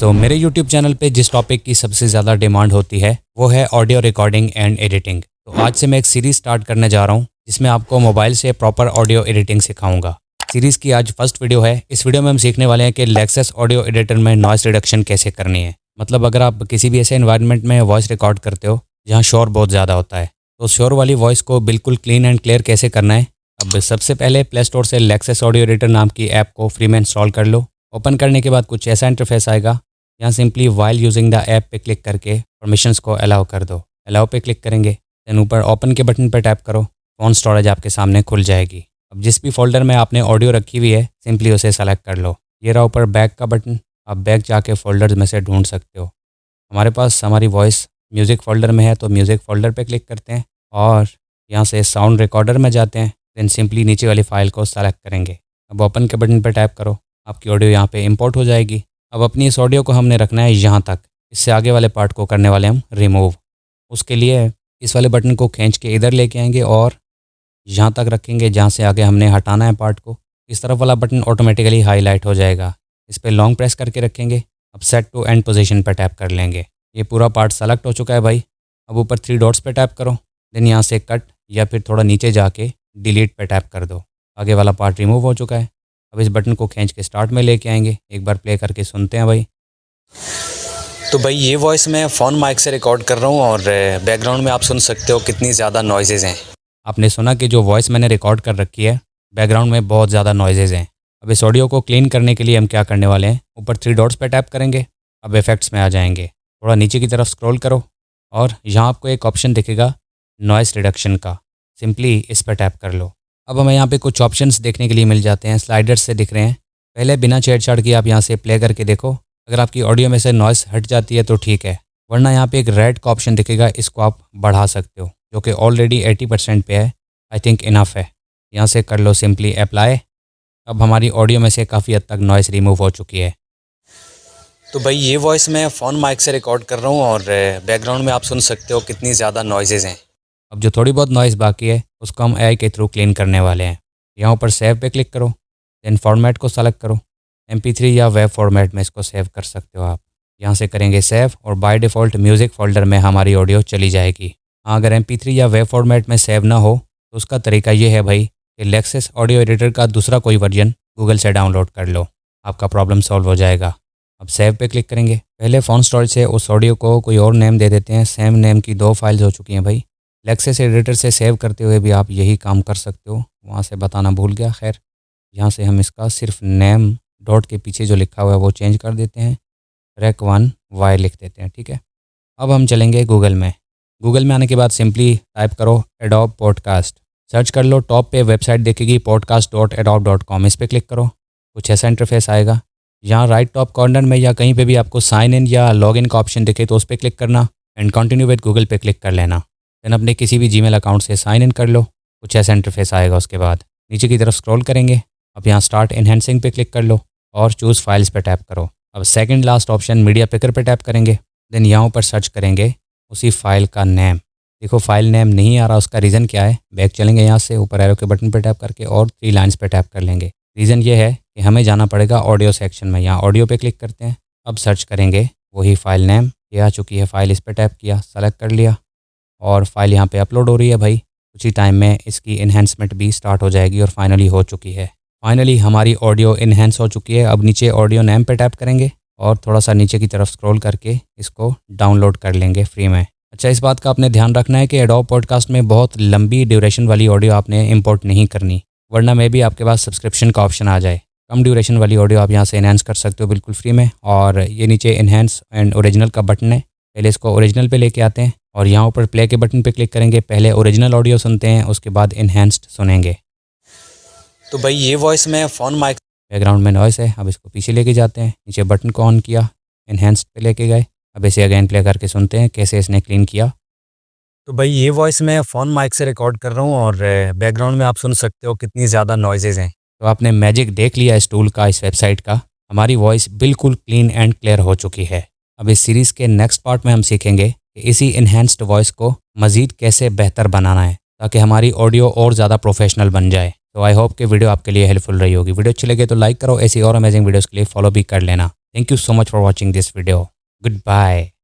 मेरे YouTube channel पे जिस टॉपिक की सबसे ज़्यादा डिमांड होती है वो है ऑडियो रिकॉर्डिंग एंड एडिटिंग। तो आज से मैं एक सीरीज़ स्टार्ट करने जा रहा हूँ जिसमें आपको मोबाइल से प्रॉपर ऑडियो एडिटिंग सिखाऊंगा। सीरीज़ की आज फर्स्ट वीडियो है। इस वीडियो में हम सीखने वाले हैं कि लेक्सस ऑडियो एडिटर में नॉइस रिडक्शन कैसे करनी है। मतलब अगर आप किसी भी ऐसे एनवायरनमेंट में वॉइस रिकॉर्ड करते हो जहाँ शोर बहुत ज़्यादा होता है, तो शोर वाली वॉइस को बिल्कुल क्लीन एंड क्लियर कैसे करना है। अब सबसे पहले प्ले स्टोर से लेक्सस ऑडियो एडिटर नाम की ऐप को फ्री में इंस्टॉल कर लो। ओपन करने के बाद कुछ ऐसा इंटरफेस आएगा। यहाँ simply while using the app पे क्लिक करके परमिशंस को अलाउ कर दो। अलाउ पे क्लिक करेंगे, देन ऊपर ओपन के बटन पर टैप करो। फ़ोन स्टोरेज आपके सामने खुल जाएगी। अब जिस भी फोल्डर में आपने ऑडियो रखी हुई है सिंपली उसे सेलेक्ट कर लो। ये रहा ऊपर बैक का बटन। आप बैक जाके फोल्डर्स में से ढूंढ सकते हो। हमारे पास हमारी वॉइस म्यूज़िक फ़ोल्डर में है तो म्यूज़िक फ़ोल्डर पे क्लिक करते हैं और यहाँ से साउंड रिकॉर्डर में जाते हैं। देन सिंपली नीचे वाली फ़ाइल को सेलेक्ट करेंगे। अब ओपन के बटन पर टैप करो, आपकी ऑडियो यहाँ पे इंपोर्ट हो जाएगी। अब अपनी इस ऑडियो को हमने रखना है यहाँ तक। इससे आगे वाले पार्ट को करने वाले हम रिमूव। उसके लिए इस वाले बटन को खींच के इधर लेके आएंगे और यहाँ तक रखेंगे जहाँ से आगे हमने हटाना है पार्ट को। इस तरफ वाला बटन ऑटोमेटिकली हाईलाइट हो जाएगा। इस पर लॉन्ग प्रेस करके रखेंगे। अब सेट टू एंड पोजीशन पर टैप कर लेंगे। ये पूरा पार्ट सेलेक्ट हो चुका है भाई। अब ऊपर 3 डॉट्स पे टैप करो, देन यहाँ से कट या फिर थोड़ा नीचे जाके डिलीट पे टैप कर दो। आगे वाला पार्ट रिमूव हो चुका है। अब इस बटन को खींच के स्टार्ट में लेके आएंगे। एक बार प्ले करके सुनते हैं भाई। तो भाई ये वॉइस मैं फ़ोन माइक से रिकॉर्ड कर रहा हूँ और बैकग्राउंड में आप सुन सकते हो कितनी ज़्यादा नॉइजेज़ हैं। आपने सुना कि जो वॉइस मैंने रिकॉर्ड कर रखी है बैकग्राउंड में बहुत ज़्यादा नॉइजेज़ हैं। अब इस ऑडियो को क्लीन करने के लिए हम क्या करने वाले हैं, ऊपर 3 डॉट्स पे टैप करेंगे। अब इफेक्ट्स में आ जाएंगे, थोड़ा नीचे की तरफ स्क्रॉल करो और यहाँ आपको एक ऑप्शन दिखेगा नॉइस रिडक्शन का। सिंपली इस पर टैप कर लो। अब हमें यहाँ पे कुछ ऑप्शंस देखने के लिए मिल जाते हैं, स्लाइडर्स से दिख रहे हैं। पहले बिना छेड़छाड़ की आप यहाँ से प्ले करके देखो। अगर आपकी ऑडियो में से नॉइस हट जाती है तो ठीक है, वरना यहाँ पे एक रेड का ऑप्शन दिखेगा, इसको आप बढ़ा सकते हो जो कि ऑलरेडी 80% पे है। आई थिंक इनफ है। यहाँ से कर लो सिंपली अप्लाई। अब हमारी ऑडियो में से काफ़ी हद तक नॉइस रिमूव हो चुकी है। तो भाई ये वॉइस मैं फ़ोन माइक से रिकॉर्ड कर रहा हूँ और बैकग्राउंड में आप सुन सकते हो कितनी ज़्यादा नॉइजेज़ हैं। अब जो थोड़ी बहुत नॉइज़ बाकी है उसको हम AI के थ्रू क्लीन करने वाले हैं। यहाँ ऊपर सेव पे क्लिक करो, देन फॉर्मेट को सेलेक्ट करो। MP3 या वेब फॉर्मेट में इसको सेव कर सकते हो आप। यहाँ से करेंगे सेव और बाय डिफ़ॉल्ट म्यूज़िक फ़ोल्डर में हमारी ऑडियो चली जाएगी। हाँ, अगर MP3 या वेब फॉर्मेट में सेव ना हो तो उसका तरीका ये है भाई कि लेक्सस ऑडियो एडिटर का दूसरा कोई वर्जन गूगल से डाउनलोड कर लो, आपका प्रॉब्लम सॉल्व हो जाएगा। अब सेव पे क्लिक करेंगे। पहले फ़ोन स्टोरेज से उस ऑडियो को कोई और नेम दे देते हैं। सेम नेम की 2 फाइल्स हो चुकी हैं भाई। लेक्सस एडिटर से सेव करते हुए भी आप यही काम कर सकते हो, वहाँ से बताना भूल गया। खैर, यहाँ से हम इसका सिर्फ नेम डॉट के पीछे जो लिखा हुआ है वो चेंज कर देते हैं, rec 1 y लिख देते हैं, ठीक है। अब हम चलेंगे गूगल में। गूगल में आने के बाद सिंपली टाइप करो एडोब पॉडकास्ट, सर्च कर लो। टॉप पे वेबसाइट दिखेगी podcast.adobe.com, इस पर क्लिक करो। कुछ ऐसा इंटरफेस आएगा। यहाँ राइट टॉप कॉर्नर में या कहीं पे भी आपको साइन इन या लॉग इन का ऑप्शन दिखे तो उस पर क्लिक करना एंड कंटिन्यू विद गूगल पे क्लिक कर लेना। देन अपने किसी भी जीमेल अकाउंट से साइन इन कर लो। कुछ ऐसा इंटरफेस आएगा। उसके बाद नीचे की तरफ स्क्रॉल करेंगे। अब यहाँ स्टार्ट एनहेंसिंग पे क्लिक कर लो और चूज़ फाइल्स पे टैप करो। अब second last option media picker पे टैप करेंगे। देन यहाँ ऊपर सर्च करेंगे उसी फाइल का नेम। देखो फाइल नेम नहीं आ रहा, उसका रीज़न क्या है। बैक चलेंगे, यहाँ से ऊपर एरो के बटन पर टैप करके और 3 लाइन्स पे टैप कर लेंगे। रीज़न ये है कि हमें जाना पड़ेगा ऑडियो सेक्शन में। यहाँ ऑडियो पे क्लिक करते हैं। अब सर्च करेंगे वही फाइल नेम। ये आ चुकी है फाइल, इस पर टैप किया, सेलेक्ट कर लिया और फाइल यहाँ पे अपलोड हो रही है भाई। कुछ ही टाइम में इसकी इन्हेंसमेंट भी स्टार्ट हो जाएगी और फाइनली हो चुकी है। फाइनली हमारी ऑडियो इन्हेंस हो चुकी है। अब नीचे ऑडियो नेम पे टैप करेंगे और थोड़ा सा नीचे की तरफ स्क्रॉल करके इसको डाउनलोड कर लेंगे फ्री में। अच्छा, इस बात का आपने ध्यान रखना है कि एडोब पॉडकास्ट में बहुत लंबी ड्यूरेशन वाली ऑडियो आपने इंपोर्ट नहीं करनी, वरना मे भी आपके पास सब्सक्रिप्शन का ऑप्शन आ जाए। कम ड्यूरेशन वाली ऑडियो आप यहाँ से इन्हेंस कर सकते हो बिल्कुल फ्री में। और ये नीचे इन्हेंस एंड ओरिजिनल का बटन है। पहले इसको ओरिजिनल पे लेके आते हैं और यहाँ ऊपर प्ले के बटन पे क्लिक करेंगे। पहले ओरिजिनल ऑडियो सुनते हैं, उसके बाद इन्हेंस्ड सुनेंगे। तो भाई ये वॉइस में फ़ोन माइक, बैकग्राउंड में नॉइस है। अब इसको पीछे लेके जाते हैं, नीचे बटन को ऑन किया, इन्हेंस्ड पे लेके गए। अब इसे अगेन प्ले करके सुनते हैं कैसे इसने क्लीन किया। तो भाई ये वॉइस मैं फ़ोन माइक से रिकॉर्ड कर रहा हूँ और बैकग्राउंड में आप सुन सकते हो कितनी ज़्यादा नॉइजेज़ हैं। तो आपने मैजिक देख लिया इस टूल का, इस वेबसाइट का। हमारी वॉइस बिल्कुल क्लीन एंड क्लियर हो चुकी है। अब इस सीरीज़ के नेक्स्ट पार्ट में हम सीखेंगे कि इसी इन्हेंस्ड वॉइस को मज़ीद कैसे बेहतर बनाना है ताकि हमारी ऑडियो और ज़्यादा प्रोफेशनल बन जाए। तो आई होप कि वीडियो आपके लिए हेल्पफुल रही होगी। वीडियो अच्छी लगे तो लाइक करो। ऐसी और अमेजिंग वीडियोज़ के लिए फॉलो भी कर लेना। Thank you so much for watching this video. Good bye.